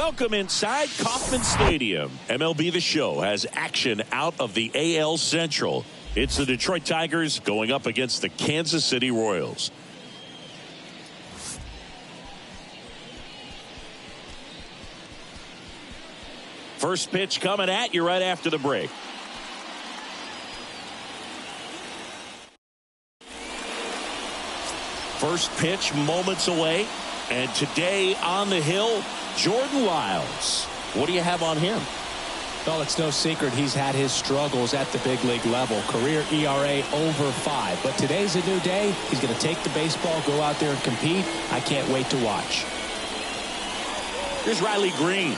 Welcome inside Kauffman Stadium. MLB The Show has action out of the AL Central. It's the Detroit Tigers going up against the Kansas City Royals. First pitch coming at you right after the break. First pitch moments away. And today on the hill, Jordan Lyles. What do you have on him? Well, it's no secret he's had his struggles at the big league level. Career ERA over 5. But today's a new day. He's going to take the baseball, go out there and compete. I can't wait to watch. Here's Riley Green.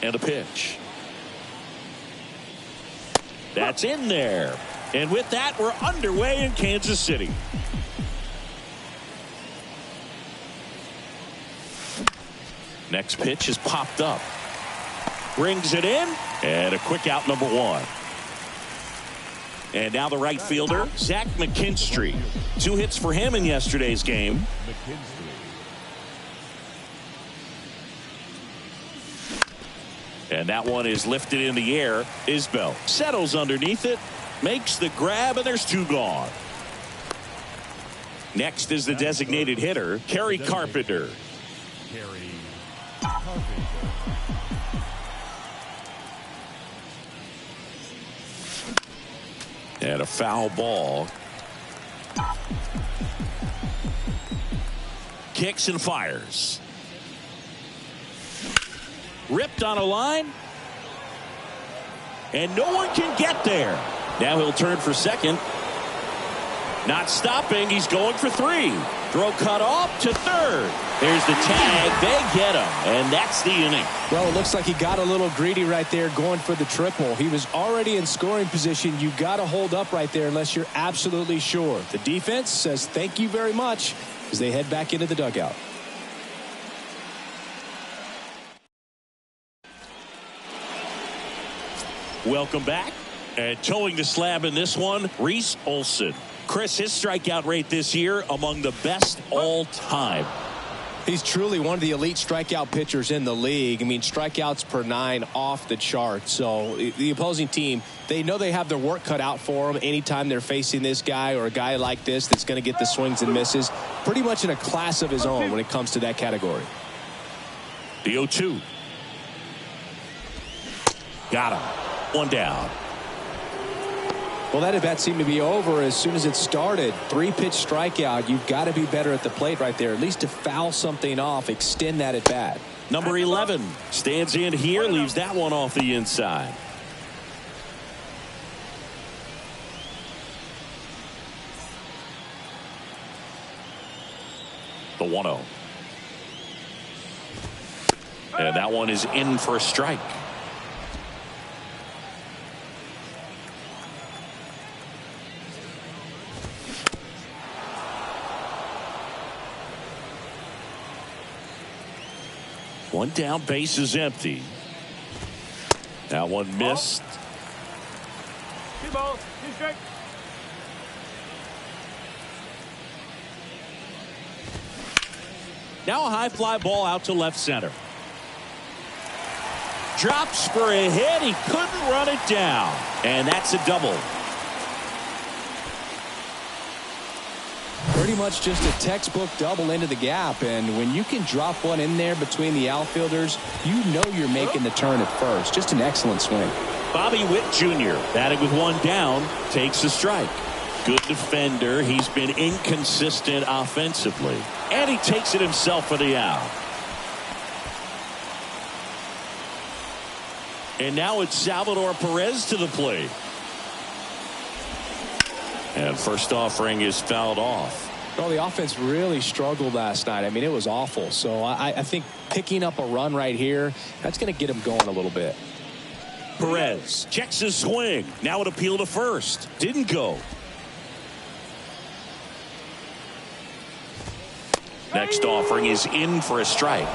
And a pitch. That's in there. And with that, we're underway in Kansas City. Next pitch is popped up. Brings it in. And a quick out, number 1. And now the right fielder, Zach McKinstry. 2 hits for him in yesterday's game. And that one is lifted in the air. Isbell settles underneath it, makes the grab, and there's 2 gone. Next is the designated hitter, Kerry Carpenter. And a foul ball. Kicks and fires. Ripped on a line. And no one can get there. Now he'll turn for second. Not stopping. He's going for 3. Throw cut off to third. There's the tag. They get him. And that's the inning. Well, it looks like he got a little greedy right there going for the triple. He was already in scoring position. You got to hold up right there unless you're absolutely sure. The defense says thank you very much as they head back into the dugout. Welcome back. And towing the slab in this one, Reese Olson. Chris, his strikeout rate this year among the best all time. He's truly one of the elite strikeout pitchers in the league. I mean, strikeouts per 9 off the chart. So the opposing team, they know they have their work cut out for them anytime they're facing this guy or a guy like this that's going to get the swings and misses. Pretty much in a class of his own when it comes to that category. The 0-2. Got him. 1 down. Well, that at bat seemed to be over as soon as it started. 3-pitch strikeout. You've got to be better at the plate right there, at least to foul something off, extend that at bat. Number 11 stands in here, leaves that one off the inside. The 1-0. And that one is in for a strike. One down, base is empty. That one missed. Now a high fly ball out to left center. Drops for a hit. He couldn't run it down. And that's a double. Pretty much just a textbook double into the gap, and when you can drop one in there between the outfielders, you know you're making the turn at first. Just an excellent swing. Bobby Witt Jr. batting with 1 down takes a strike. Good defender. He's been inconsistent offensively, and he takes it himself for the out. And now it's Salvador Perez to the plate. And first offering is fouled off. Well, the offense really struggled last night. I mean, it was awful. So I think picking up a run right here, that's going to get him going a little bit. Perez checks his swing. Now an appeal to first. Didn't go. Next offering is in for a strike.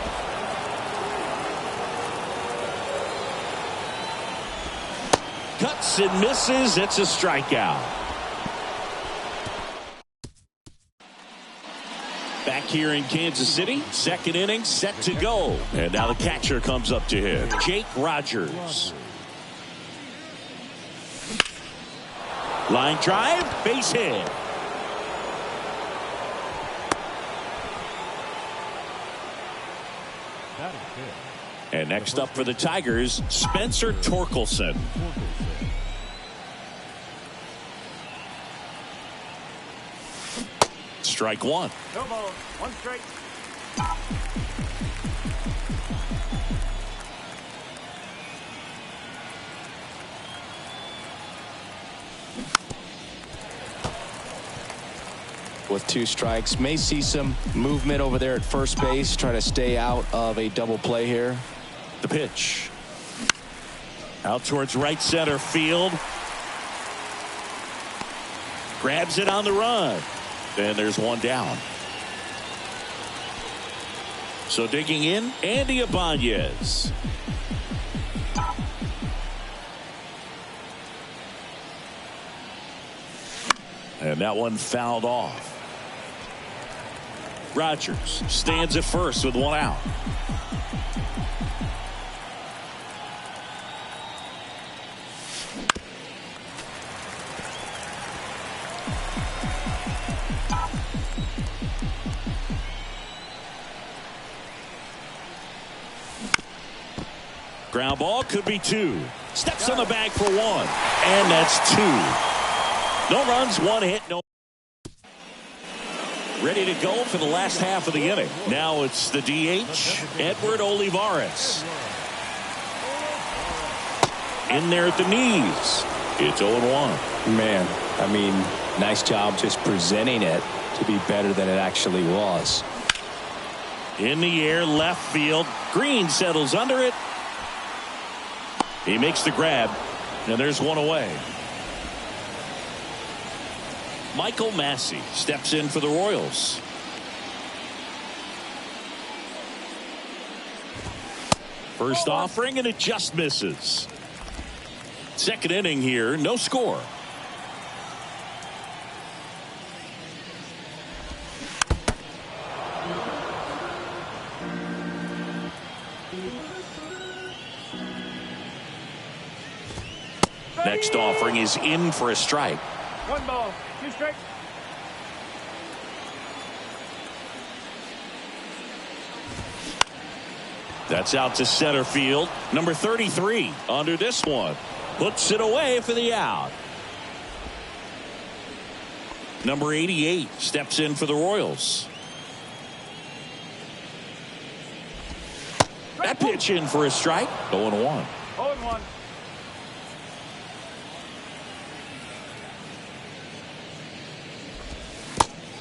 Cuts and misses. It's a strikeout. Back here in Kansas City, second inning set to go. And now the catcher comes up to hit, Jake Rogers. Line drive, base hit. And next up for the Tigers, Spencer Torkelson. Strike one. No ball, one strike. With 2 strikes, may see some movement over there at first base, try to stay out of a double play here. The pitch. Out towards right center field. Grabs it on the run. And there's one down. So digging in, Andy Ibanez. And that one fouled off. Rogers stands at first with one out. Ground ball could be 2. Steps on the bag for 1. And that's 2. No runs, 1 hit, no. Ready to go for the last half of the inning. Now it's the DH, Edward Olivares. In there at the knees. It's 0-1. Man, I mean, nice job just presenting it to be better than it actually was. In the air, left field. Green settles under it. He makes the grab, and there's one away. Michael Massey steps in for the Royals. First offering, and it just misses. Second inning here, no score. Next offering is in for a strike. 1 ball, 2 strikes. That's out to center field. Number 33 under this one. Puts it away for the out. Number 88 steps in for the Royals. That pitch in for a strike. 0-1. 0-1.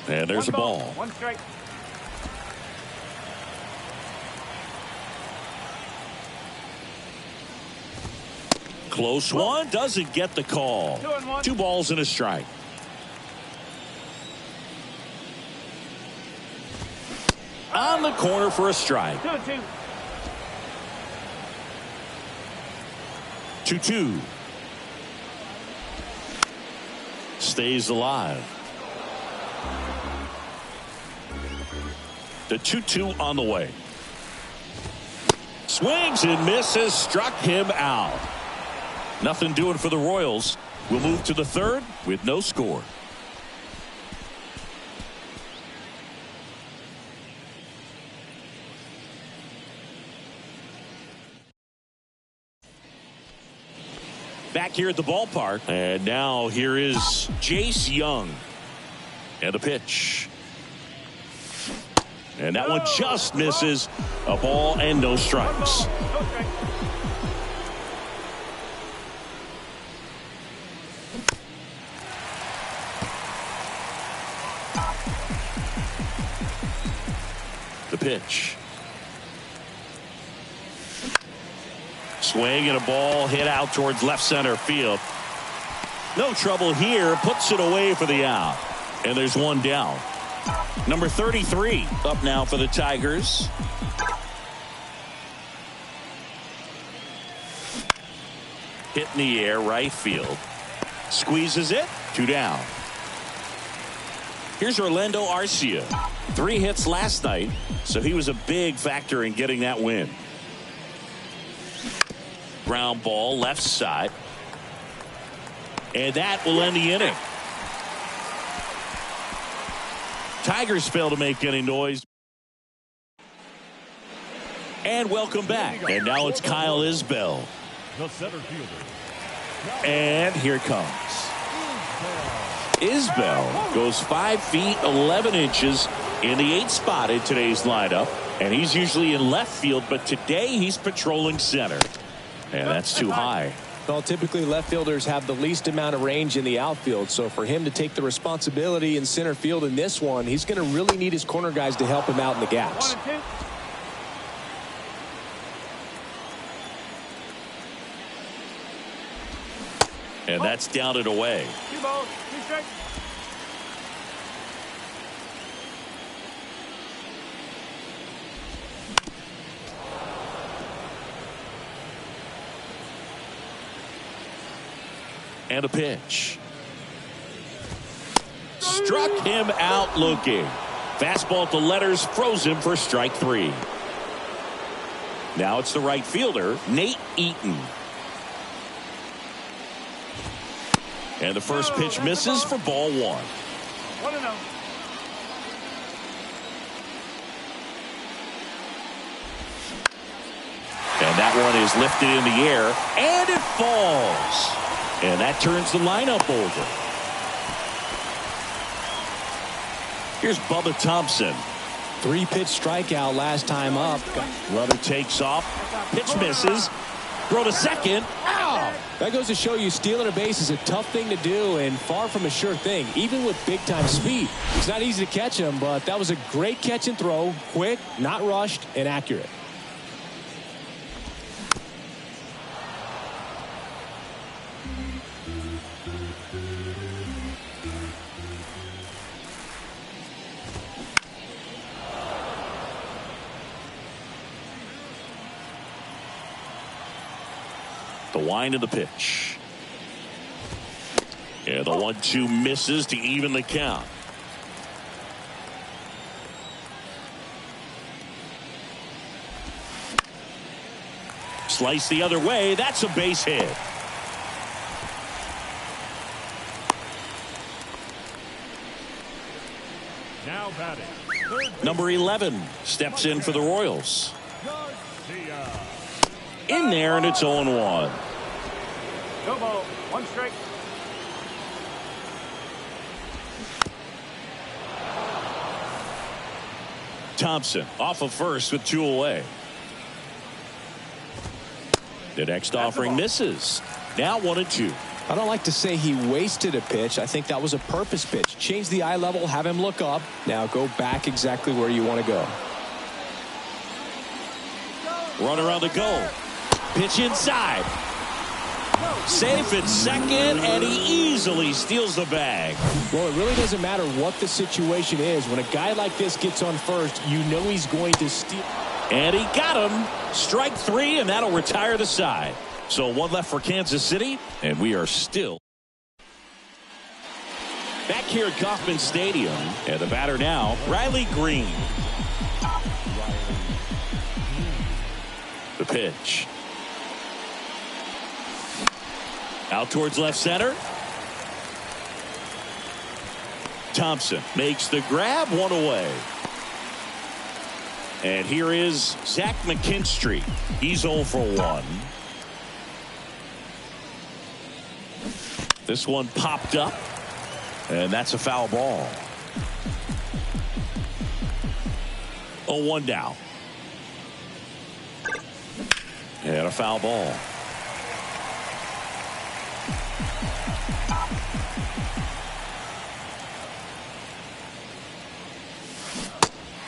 And there's a ball. 1 strike. Close one, doesn't get the call. 2-1. 2 balls and a strike. On the corner for a strike. 2-2. 2-2. Stays alive. The 2-2 on the way. Swings and misses. Struck him out. Nothing doing for the Royals. We'll move to the third with no score. Back here at the ballpark. And now here is Jace Young. And the pitch. And that one just misses. A ball and no strikes. The pitch. Swing and a ball hit out towards left center field. No trouble here. Puts it away for the out. And there's one down. Number 33 up now for the Tigers. Hit in the air, right field. Squeezes it. 2 down. Here's Orlando Arcia. 3 hits last night, so he was a big factor in getting that win. Ground ball left side. And that will end the inning. Tigers fail to make any noise. And welcome back. And now it's Kyle Isbell. The center fielder. And here it comes. Isbell goes 5 feet 11 inches in the 8th spot in today's lineup. And he's usually in left field, but today he's patrolling center. And that's too high. Well, typically left fielders have the least amount of range in the outfield. So for him to take the responsibility in center field in this one, he's going to really need his corner guys to help him out in the gaps. 1 and 2. And that's down and away. 2 balls, 2 strikes. And a pitch. Struck him out looking. Fastball to letters, froze him for strike 3. Now it's the right fielder, Nate Eaton. And the first pitch misses for ball 1. 1 and 0. And that one is lifted in the air, and it falls. And that turns the lineup over. Here's Bubba Thompson. 3-pitch strikeout last time up. Runner takes off. Pitch misses. Throw to second. Ow! That goes to show you stealing a base is a tough thing to do and far from a sure thing, even with big-time speed. It's not easy to catch him, but that was a great catch and throw. Quick, not rushed, and accurate. The wind of the pitch. And the 1-2 misses to even the count. Slice the other way. That's a base hit. Now batting. Number 11 steps in for the Royals. In there, and it's 0-1. No ball, 1 strike. Thompson off of first with 2 away. The next offering misses. Now 1-2. I don't like to say he wasted a pitch. I think that was a purpose pitch. Change the eye level, have him look up. Now go back exactly where you want to go. Runner on the go. Pitch inside. Safe at second, and he easily steals the bag. Well, it really doesn't matter what the situation is. When a guy like this gets on first, you know he's going to steal. And he got him. Strike 3, and that'll retire the side. So 1 left for Kansas City, and we are still back here at Kauffman Stadium. And the batter now, Riley Green. The pitch. Out towards left center. Thompson makes the grab, 1 away. And here is Zach McKinstry. He's 0 for 1. This one popped up, and that's a foul ball. 0-1 now. And a foul ball.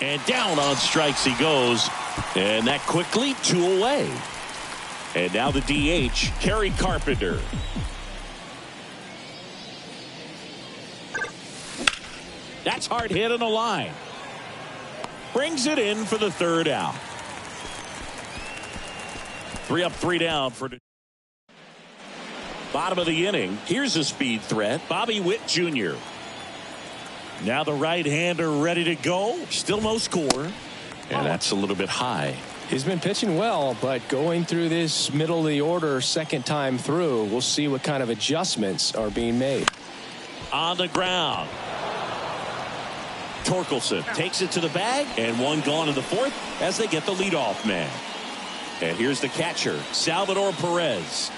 And down on strikes he goes. And that quickly 2 away. And now the DH, Kerry Carpenter. That's hard hit on the line. Brings it in for the 3rd out. 3 up, 3 down for the bottom of the inning. Here's a speed threat, Bobby Witt Jr. Now the right-hander ready to go. Still no score. And that's a little bit high. He's been pitching well, but going through this middle of the order second time through, we'll see what kind of adjustments are being made. On the ground. Torkelson takes it to the bag, and one gone in the fourth as they get the leadoff man. And here's the catcher, Salvador Perez.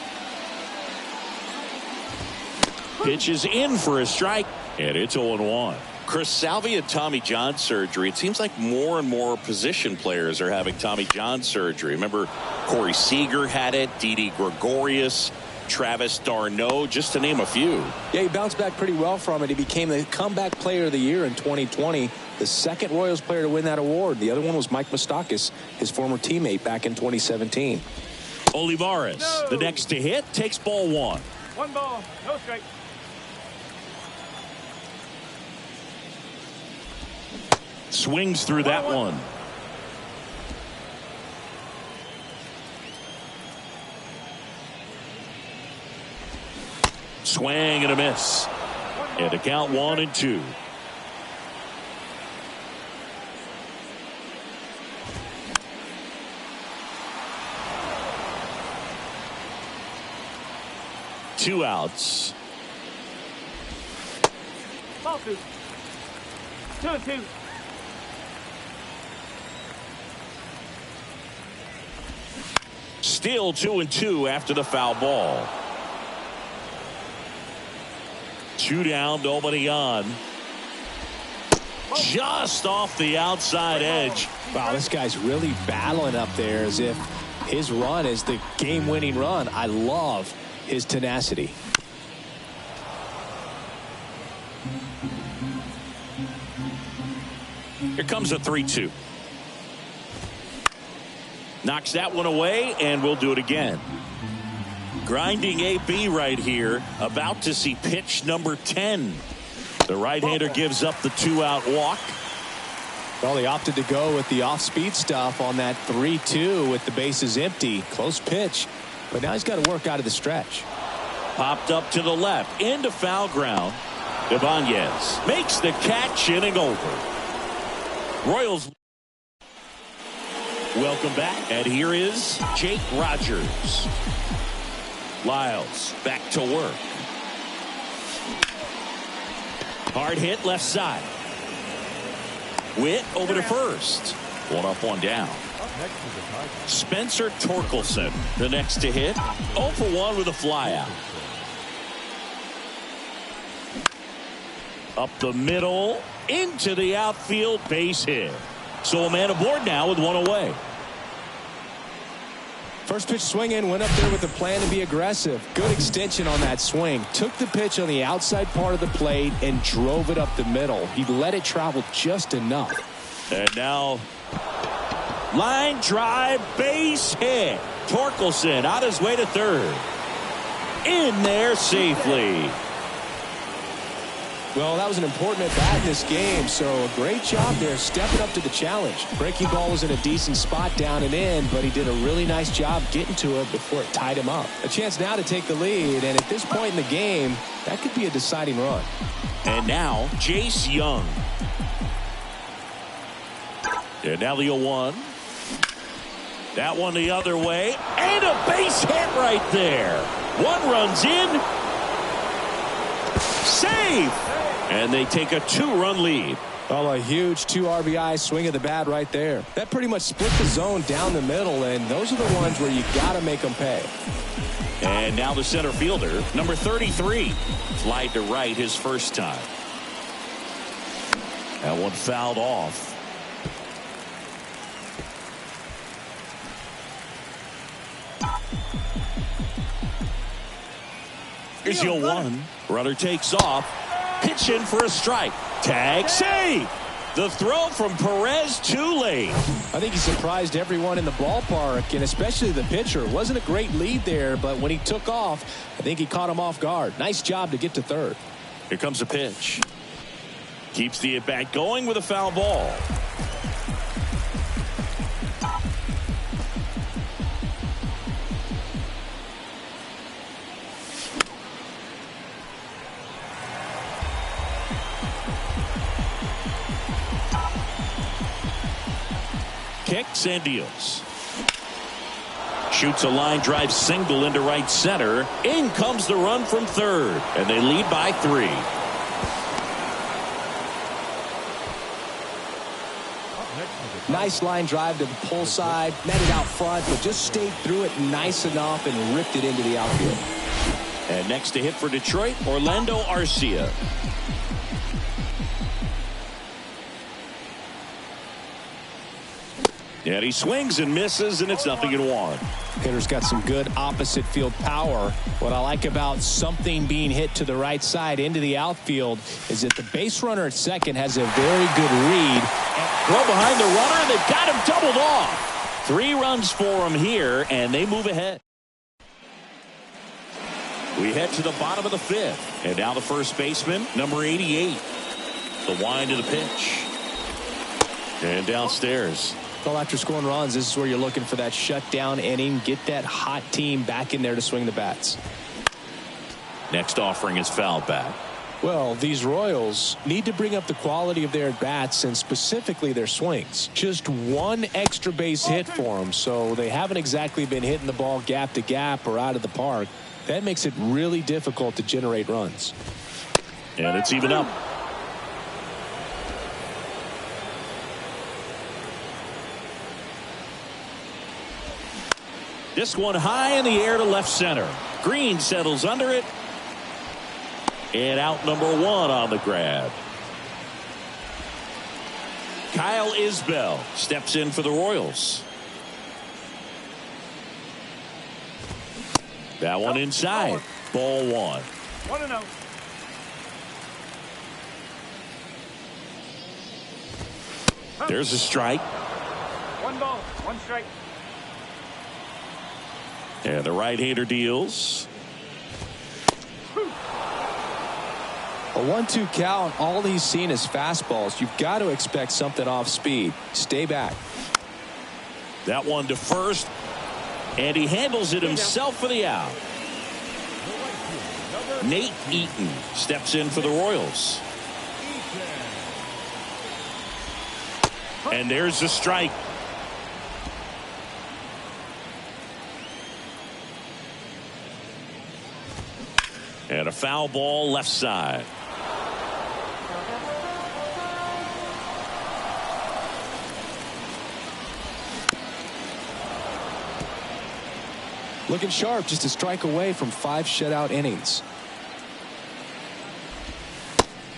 Pitch is in for a strike, and it's 0-1. Chris, Salvia Tommy John surgery. It seems like more and more position players are having Tommy John surgery. Remember, Corey Seager had it, Didi Gregorius, Travis d'Arnaud, just to name a few. Yeah, he bounced back pretty well from it. He became the comeback player of the year in 2020, the second Royals player to win that award. The other one was Mike Moustakas, his former teammate back in 2017. Olivares, the next to hit, takes ball one. 1 ball, no strike. Swings through that one. Swing and a miss. And to count 1-2. Two outs. Ball 2. 2-2. Still 2-2 after the foul ball. 2 down, nobody on. Just off the outside edge. Wow, this guy's really battling up there as if his run is the game-winning run. I love his tenacity. Here comes a 3-2. Knocks that one away, and we'll do it again. Grinding AB right here, about to see pitch number 10. The right-hander gives up the 2-out walk. Well, he opted to go with the off-speed stuff on that 3-2 with the bases empty. Close pitch, but now he's got to work out of the stretch. Popped up to the left, into foul ground. Ibanez makes the catch, inning over. Royals. Welcome back, and here is Jake Rogers. Lyles back to work. Hard hit left side. Witt over to first. 1 up, 1 down. Spencer Torkelson, the next to hit. 0 for 1 with a flyout. Up the middle, into the outfield, base hit. So a man aboard now with 1 away. First pitch swing in, went up there with a plan to be aggressive. Good extension on that swing. Took the pitch on the outside part of the plate and drove it up the middle. He let it travel just enough. And now, line drive, base hit. Torkelson on his way to third. In there safely. Well, that was an important at-bat in this game, so a great job there stepping up to the challenge. Breaking ball was in a decent spot down and in, but he did a really nice job getting to it before it tied him up. A chance now to take the lead, and at this point in the game, that could be a deciding run. And now, Jace Young. And now the 0-1. That one the other way, and a base hit right there. 1 runs in. Safe. And they take a 2-run lead. Oh, a huge 2 RBI swing of the bat right there. That pretty much split the zone down the middle, and those are the ones where you got to make them pay. And now the center fielder, number 33. Flied to right his first time. That one fouled off. Here's the 0-1. Runner takes off. Pitch in for a strike. Tag save. The throw from Perez too late. I think he surprised everyone in the ballpark, and especially the pitcher. It wasn't a great lead there, but when he took off, I think he caught him off guard. Nice job to get to third. Here comes a pitch. Keeps the at-bat going with a foul ball. kicks and deals. Shoots a line drive single into right center. In comes the run from third, and they lead by 3. Nice line drive to the pull side, netted out front, but just stayed through it nice enough and ripped it into the outfield. And next to hit for Detroit, Orlando Arcia. And he swings and misses, and it's 0-1. Hitter's got some good opposite field power. What I like about something being hit to the right side into the outfield is that the base runner at second has a very good read. Throw behind the runner, and they've got him doubled off. 3 runs for him here, and they move ahead. We head to the bottom of the 5th. And now the first baseman, number 88. The wind of the pitch. And downstairs. Well, after scoring runs, this is where you're looking for that shutdown inning. Get that hot team back in there to swing the bats. Next offering is foul back. Well, these Royals need to bring up the quality of their bats and specifically their swings. Just one extra base hit for them, so they haven't exactly been hitting the ball gap to gap or out of the park. That makes it really difficult to generate runs. And it's even up. This one high in the air to left center. Green settles under it. And out number 1 on the grab. Kyle Isbell steps in for the Royals. That one inside. Ball 1. 1-0. There's a strike. 1 ball, 1 strike. And the right-hander deals. A 1-2 count. All he's seen is fastballs. You've got to expect something off speed. Stay back. That one to first. And he handles it himself for the out. Nate Eaton steps in for the Royals. And there's the strike. And a foul ball left side. Looking sharp, just a strike away from 5 shutout innings.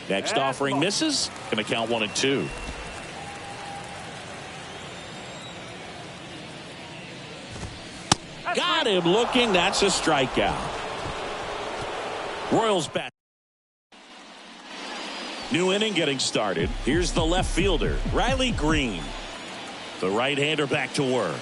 Next offering misses. Going to count 1-2. Got him looking. That's a strikeout. Royals bat. New inning getting started. Here's the left fielder, Riley Green. The right-hander back to work.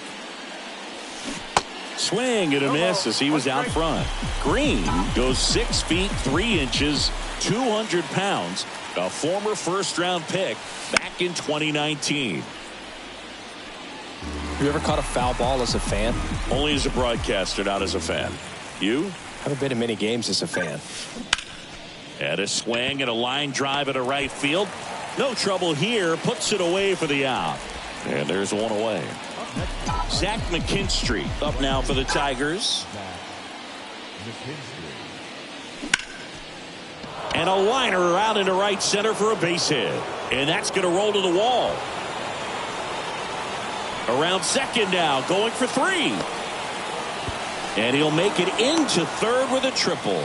Swing and a miss as he was out front. Green goes 6 feet 3 inches, 200 pounds. A former first-round pick back in 2019. Have you ever caught a foul ball as a fan? Only as a broadcaster, not as a fan. You? Haven't been in many games as a fan. And a swing and a line drive into right field. No trouble here. Puts it away for the out. And there's one away. Zach McKinstry up now for the Tigers. And a liner out into right center for a base hit. And that's going to roll to the wall. Around second now, going for 3. And he'll make it into third with a triple.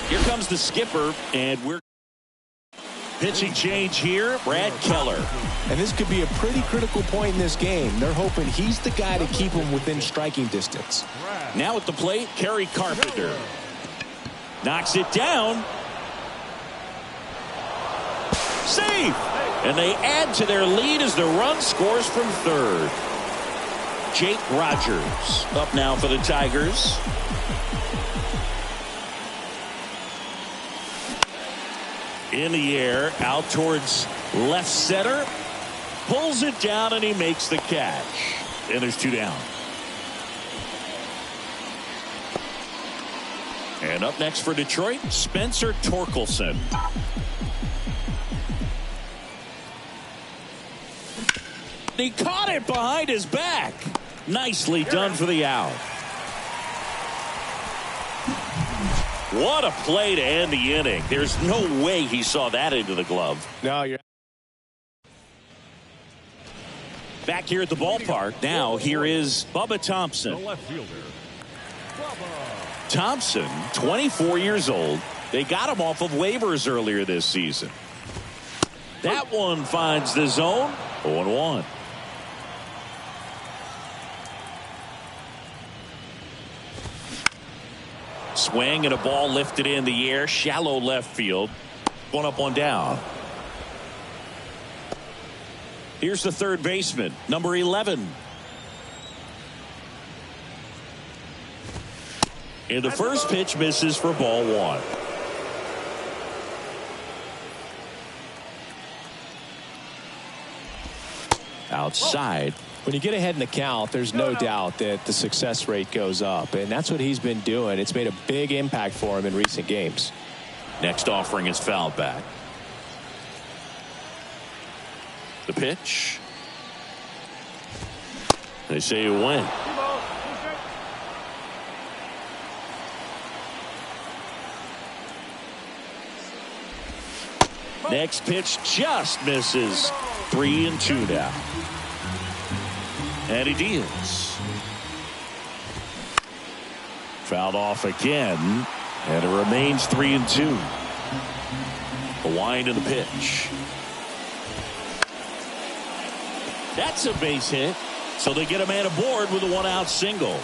Here comes the skipper, and we're pitching change here. Brad Keller. And this could be a pretty critical point in this game. They're hoping he's the guy to keep them within striking distance. Now at the plate, Kerry Carpenter. Knocks it down. Safe! And they add to their lead as the run scores from third. Jake Rogers up now for the Tigers. In the air, out towards left center. Pulls it down and he makes the catch. And there's 2 down. And up next for Detroit, Spencer Torkelson. and he caught it behind his back. Nicely done for the out. What a play to end the inning. There's no way he saw that into the glove. No, you're back here at the ballpark. Now here is Bubba Thompson. The left fielder, Bubba Thompson, 24 years old. They got him off of waivers earlier this season. That one finds the zone. 0-1. Swing and a ball lifted in the air. Shallow left field. One up, one down. Here's the third baseman, number 11. And the first pitch misses for ball one. Outside. When you get ahead in the count, there's no doubt that the success rate goes up, and that's what he's been doing. It's made a big impact for him in recent games. Next offering is fouled back. The pitch. They say you win. Next pitch just misses. 3-2 now. And he deals. Fouled off again. And it remains 3-2. The wind of the pitch. That's a base hit. So they get a man aboard with a one-out single.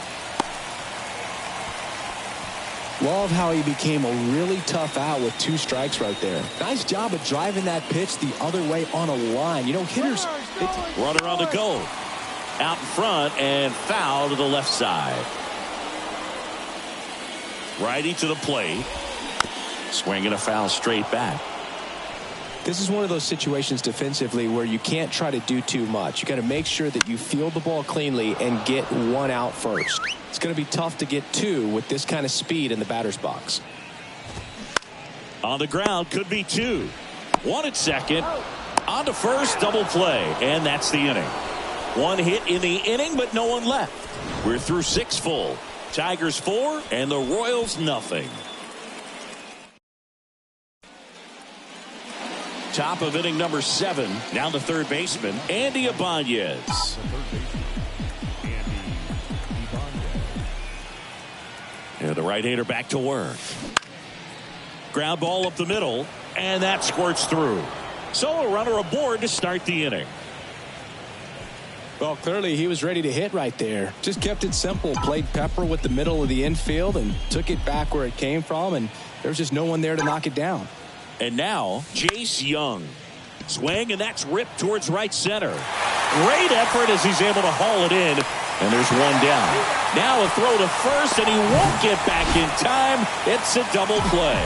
Love how he became a really tough out with 2 strikes right there. Nice job of driving that pitch the other way on a line. You know, hitters. Runner on the go. Out in front and foul to the left side. Righty to the plate. Swinging a foul straight back. This is one of those situations defensively where you can't try to do too much. You got to make sure that you field the ball cleanly and get one out first. It's going to be tough to get 2 with this kind of speed in the batter's box. On the ground, could be 2. 1 at second. On to first, double play. And that's the inning. 1 hit in the inning, but no one left. We're through 6 full. Tigers 4 and the Royals nothing. Top of inning number 7. Now the third baseman, Andy Ibanez. And the right-hander back to work. Ground ball up the middle, and that squirts through. So a runner aboard to start the inning. Well, clearly he was ready to hit right there. Just kept it simple. Played pepper with the middle of the infield and took it back where it came from, and there was just no one there to knock it down. And now Jace Young. Swing, and that's ripped towards right center. Great effort as he's able to haul it in. And there's one down. Now a throw to first, and he won't get back in time. It's a double play.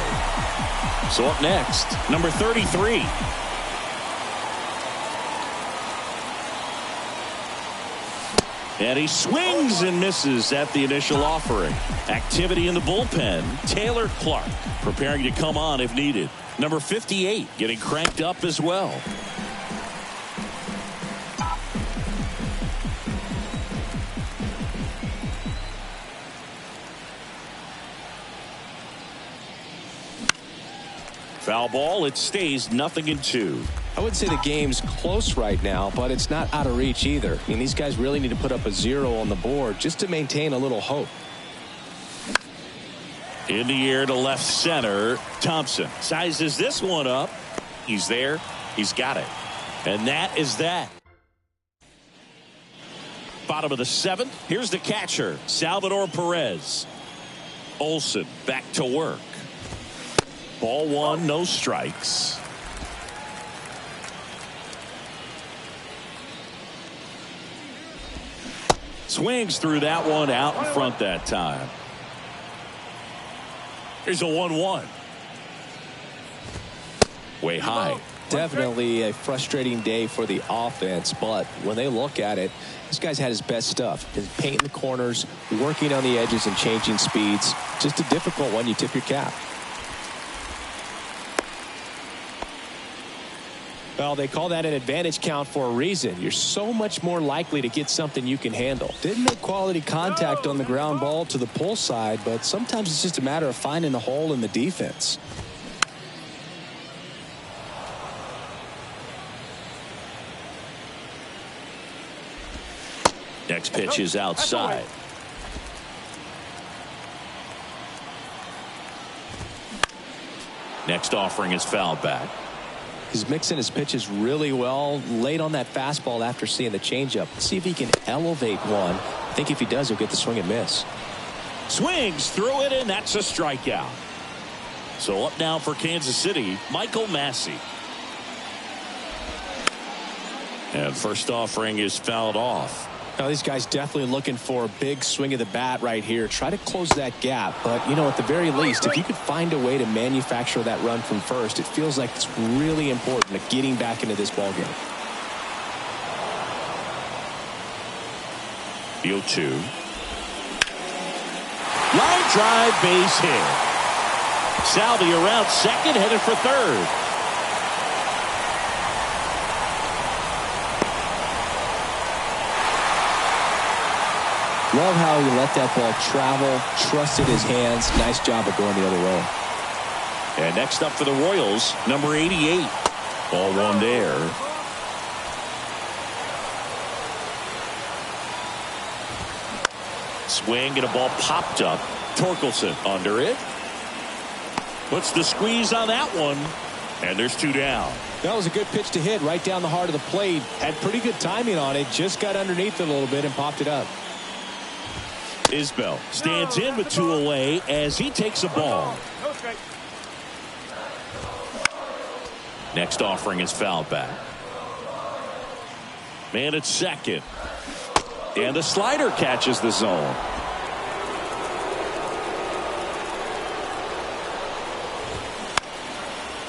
So up next, number 33. And he swings and misses at the initial offering. Activity in the bullpen. Taylor Clark preparing to come on if needed. Number 58 getting cranked up as well. Foul ball. It stays 0-2. I would say the game's close right now, but it's not out of reach either. I mean, these guys really need to put up a 0 on the board just to maintain a little hope. In the air to left center. Thompson sizes this one up. He's there. He's got it. And that is that. Bottom of the 7th. Here's the catcher, Salvador Perez. Olsen back to work. Ball 1, no strikes. Swings through that one, out in front that time. Here's a 1-1. Way high. Definitely a frustrating day for the offense, but when they look at it, this guy's had his best stuff. His painting the corners, working on the edges and changing speeds. Just a difficult one. You tip your cap. Well, they call that an advantage count for a reason. You're so much more likely to get something you can handle. Didn't make quality contact on the ground ball to the pull side, but sometimes it's just a matter of finding the hole in the defense. Next pitch is outside. Next offering is fouled back. He's mixing his pitches really well. Late on that fastball after seeing the changeup. Let's see if he can elevate one. I think if he does, he'll get the swing and miss. Swings through it, and that's a strikeout. So up now for Kansas City, Michael Massey. And first offering is fouled off. Now these guys definitely looking for a big swing of the bat right here. Try to close that gap. But, you know, at the very least, if you could find a way to manufacture that run from first, it feels like it's really important to getting back into this ballgame. The 0-2. Line drive, base hit. Salvi around second, headed for third. Love how he let that ball travel, trusted his hands. Nice job of going the other way. And next up for the Royals, number 88. Ball one there. Swing and a ball popped up. Torkelson under it. Puts the squeeze on that one. And there's two down. That was a good pitch to hit right down the heart of the plate. Had pretty good timing on it. Just got underneath it a little bit and popped it up. Isbell stands in with two away as he takes a ball. Next offering is fouled back. Man at second. And the slider catches the zone.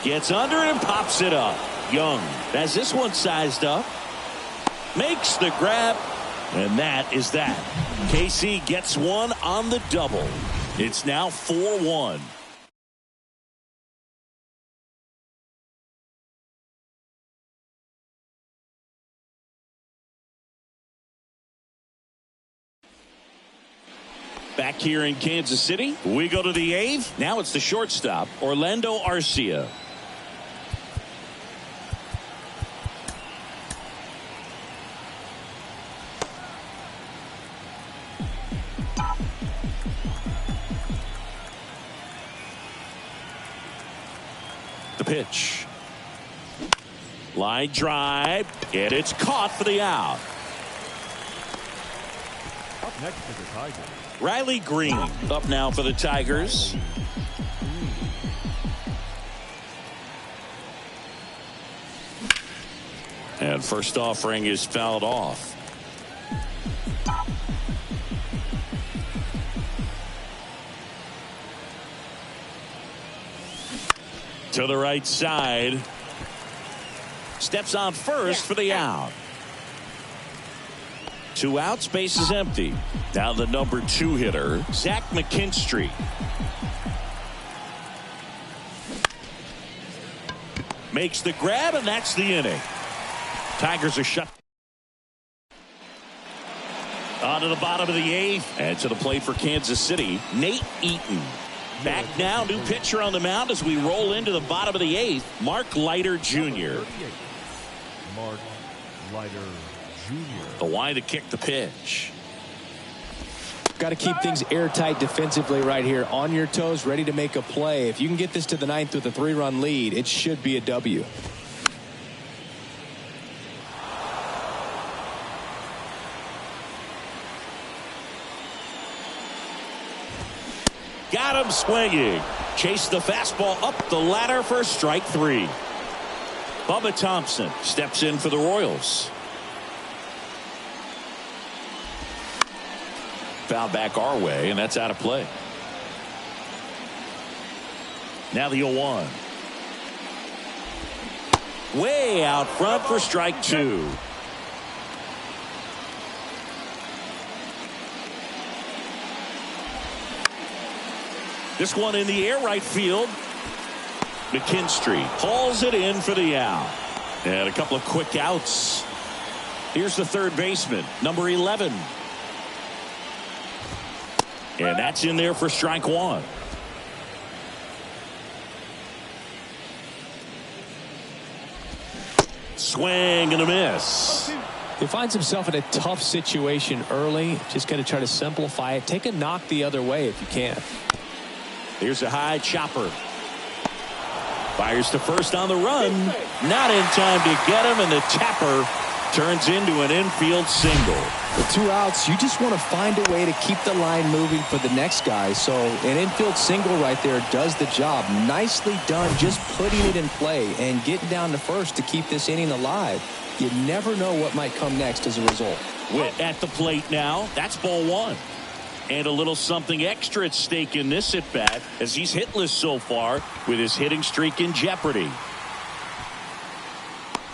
Gets under it and pops it up. Young has this one sized up. Makes the grab. And that is that. KC gets one on the double. It's now 4-1. Back here in Kansas City, we go to the eighth. Now it's the shortstop, Orlando Arcia. The pitch. Line drive, and it's caught for the out. Up next to the Tigers, Riley Green up now for the Tigers. And first offering is fouled off. To the right side. Steps on first for the out. Two outs, base is empty. Now the number 2 hitter, Zach McKinstry. Makes the grab, and that's the inning. Tigers are shut. On to the bottom of the 8th. And to the plate for Kansas City, Nate Eaton. Back now, new pitcher on the mound as we roll into the bottom of the 8th, Mark Leiter Jr. Mark Leiter Jr. The line to kick the pitch. Got to keep things airtight defensively right here. On your toes, ready to make a play. If you can get this to the 9th with a 3-run lead, it should be a W. Got him swinging. Chase the fastball up the ladder for strike 3. Bubba Thompson steps in for the Royals. Foul back our way, and that's out of play. Now the 0-1. Way out front for strike 2. This one in the air, right field. McKinstry hauls it in for the out. And a couple of quick outs. Here's the third baseman, number 11. And that's in there for strike one. Swing and a miss. He finds himself in a tough situation early. Just got to try to simplify it. Take a knock the other way if you can. Here's a high chopper. Fires to first on the run. Not in time to get him, and the tapper turns into an infield single. With 2 outs, you just want to find a way to keep the line moving for the next guy. So an infield single right there does the job. Nicely done, just putting it in play and getting down to first to keep this inning alive. You never know what might come next as a result. Witt at the plate now. That's ball one. And a little something extra at stake in this at bat, as he's hitless so far with his hitting streak in jeopardy.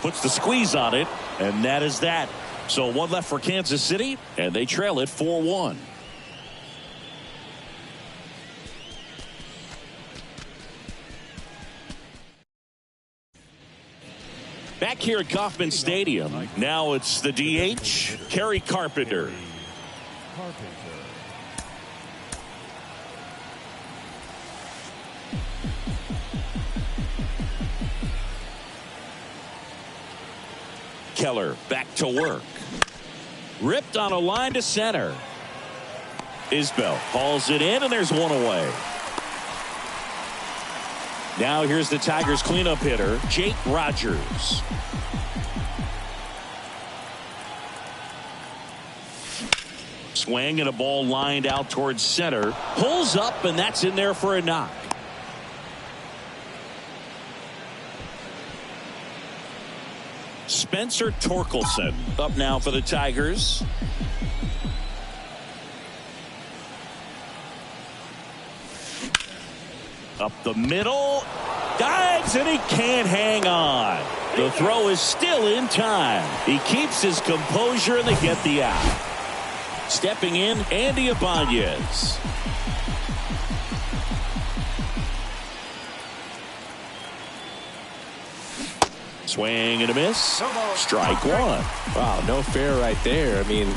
Puts the squeeze on it, and that is that. So one left for Kansas City, and they trail it 4-1. Back here at Kauffman Stadium, now it's the DH, Kerry Carpenter. Keller back to work. Ripped on a line to center. Isbell hauls it in, and there's one away. Now here's the Tigers cleanup hitter, Jake Rogers. Swing and a ball lined out towards center. Pulls up, and that's in there for a knock. Spencer Torkelson up now for the Tigers. Up the middle. Dives, and he can't hang on. The throw is still in time. He keeps his composure, and they get the out. Stepping in, Andy Ibanez. Swing and a miss. Strike one. Wow, no fair right there. I mean,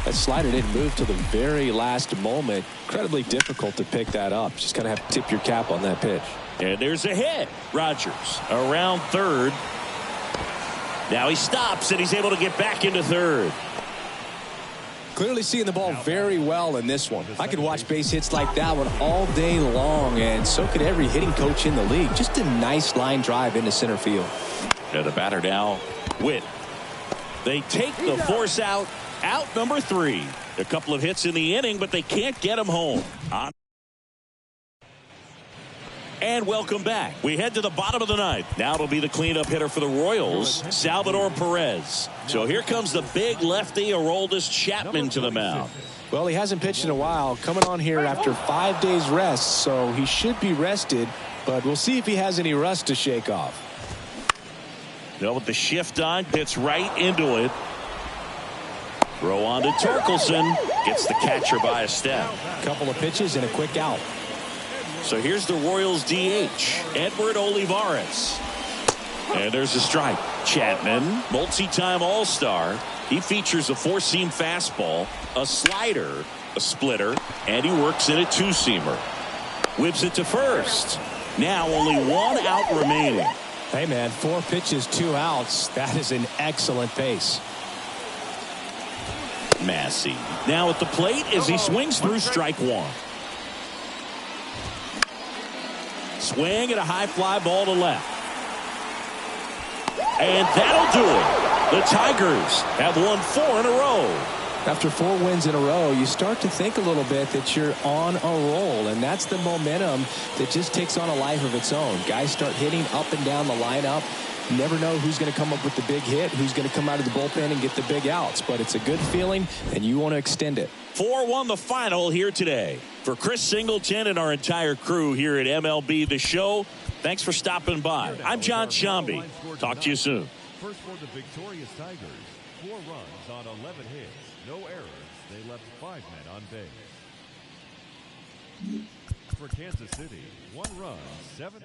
that slider didn't move till the very last moment. Incredibly difficult to pick that up. Just kind of have to tip your cap on that pitch. And there's a hit. Rogers around third. Now he stops, and he's able to get back into third. Clearly seeing the ball very well in this one. I could watch base hits like that one all day long, and so could every hitting coach in the league. Just a nice line drive into center field. And the batter now, Witt. They take the force out. Out number 3. A couple of hits in the inning, but they can't get him home. And welcome back. We head to the bottom of the ninth. Now it'll be the cleanup hitter for the Royals, Salvador Perez. So here comes the big lefty, Aroldis Chapman, to the mound. Well, he hasn't pitched in a while. Coming on here after 5 days rest, so he should be rested. But we'll see if he has any rust to shake off. Now with the shift on, hits right into it. Throw on to Torkelson. Gets the catcher by a step. Couple of pitches and a quick out. So here's the Royals DH, Edward Olivares. And there's a strike. Chapman, multi-time All-Star. He features a four-seam fastball, a slider, a splitter, and he works in a two-seamer. Whips it to first. Now only 1 out remaining. Hey, man, 4 pitches, 2 outs. That is an excellent pace. Massey now at the plate as he swings through strike one. Swing and a high fly ball to left. And that'll do it. The Tigers have won 4 in a row. After 4 wins in a row, you start to think a little bit that you're on a roll, and that's the momentum that just takes on a life of its own. Guys start hitting up and down the lineup. You never know who's going to come up with the big hit, who's going to come out of the bullpen and get the big outs, but it's a good feeling, and you want to extend it. 4-1 the final here today. For Chris Singleton and our entire crew here at MLB The Show, thanks for stopping by. I'm John Shambi. Talk to you soon. First for the victorious Tigers, 4 runs on 11 hits, no errors. They left 5 men on base. For Kansas City, 1 run, 7.